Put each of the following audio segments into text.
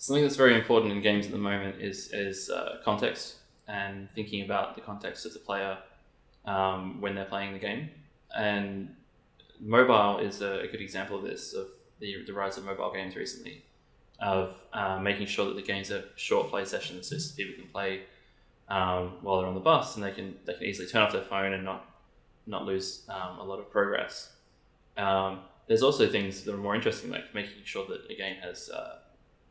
Something that's very important in games at the moment is context, and thinking about the context of the player when they're playing the game. And mobile is a good example of this, of the rise of mobile games recently, of making sure that the games have short play sessions so people can play while they're on the bus, and they can easily turn off their phone and not lose a lot of progress. There's also things that are more interesting, like making sure that a game has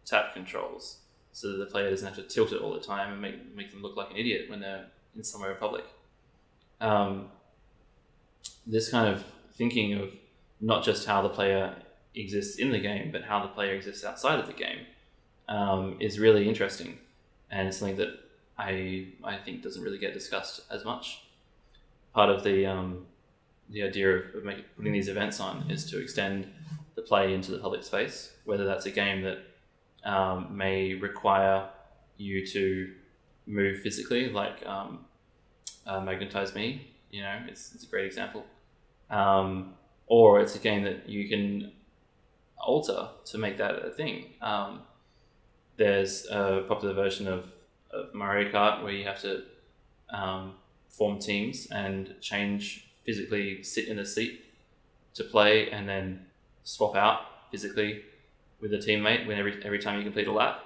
tap controls, so that the player doesn't have to tilt it all the time and make them look like an idiot when they're in somewhere in public. This kind of thinking of not just how the player exists in the game, but how the player exists outside of the game is really interesting, and it's something that I think doesn't really get discussed as much. Part of the idea of putting these events on is to extend the play into the public space, whether that's a game that may require you to move physically, like Magnetize Me. It's a great example. Or it's a game that you can alter to make that a thing. There's a popular version of Mario Kart where you have to form teams and physically sit in a seat to play, and then swap out physically with a teammate every time you complete a lap.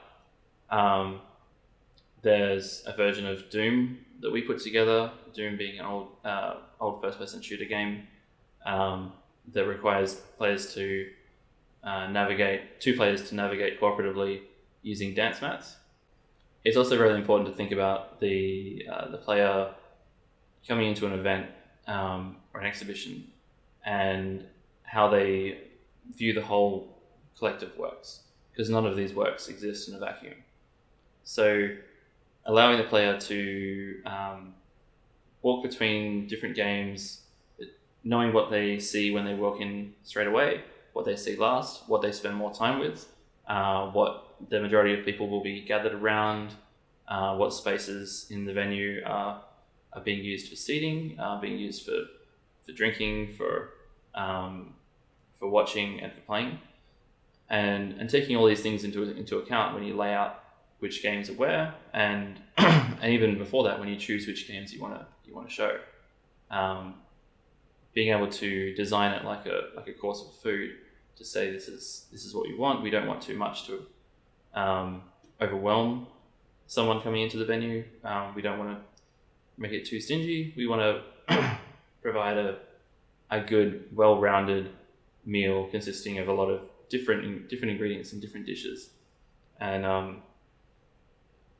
There's a version of Doom that we put together, Doom being an old first-person shooter game that requires players to navigate cooperatively using dance mats. It's also really important to think about the player coming into an event or an exhibition and how they view the whole collective works, because none of these works exist in a vacuum. So allowing the player to walk between different games, knowing what they see when they walk in straight away, what they see last, what they spend more time with, what the majority of people will be gathered around, what spaces in the venue are being used for seating, being used for drinking, for watching and for playing, and taking all these things into account when you lay out which games are where, and and even before that, when you choose which games you want to show. Being able to design it like a course of food, to say this is what we want. We don't want too much to overwhelm someone coming into the venue. We don't want to make it too stingy. We want to provide a good, well-rounded meal consisting of a lot of different ingredients and different dishes, and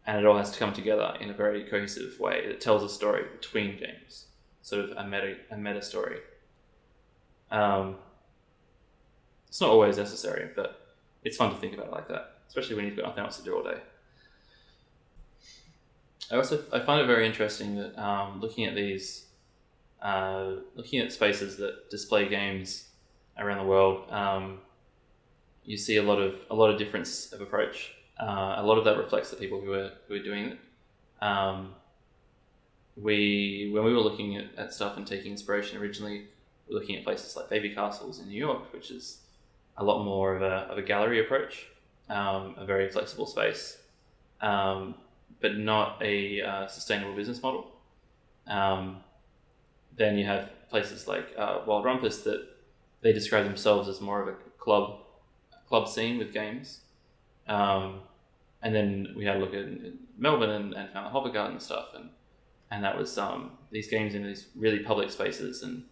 it all has to come together in a very cohesive way that tells a story between games, sort of a meta story. It's not always necessary, but it's fun to think about it like that, especially when you've got nothing else to do all day. I find it very interesting that looking at spaces that display games around the world, you see a lot of difference of approach. A lot of that reflects the people who are doing it. When we were looking at stuff and taking inspiration originally, we were looking at places like Baby Castles in New York, which is a lot more of a gallery approach, a very flexible space, but not a sustainable business model. Then you have places like Wild Rumpus that they describe themselves as more of a club scene with games. And then we had a look at Melbourne and found the Hopper Garden stuff, and that was these games in these really public spaces, and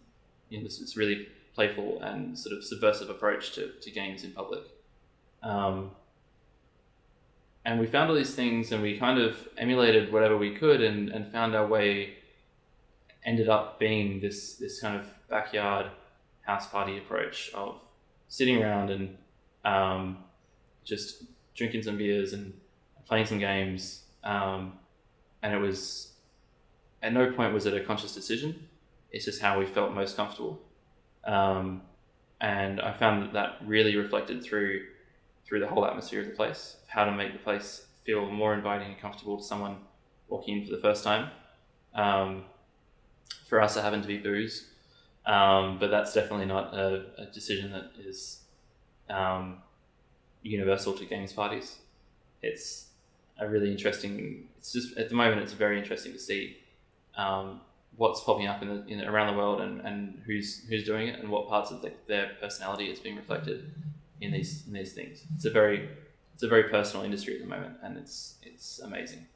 this really playful and sort of subversive approach to games in public. And we found all these things, and we kind of emulated whatever we could, and found our way. Ended up being this kind of backyard house party approach of sitting around and just drinking some beers and playing some games. And it was, at no point was it a conscious decision. It's just how we felt most comfortable. And I found that really reflected through the whole atmosphere of the place, how to make the place feel more inviting and comfortable to someone walking in for the first time. For us, it happened to be booze, but that's definitely not a decision that is universal to games parties. it's a really interesting. It's just at the moment it's very interesting to see what's popping up around the world and who's doing it and what parts of their personality is being reflected in these things. It's a very personal industry at the moment, and it's amazing.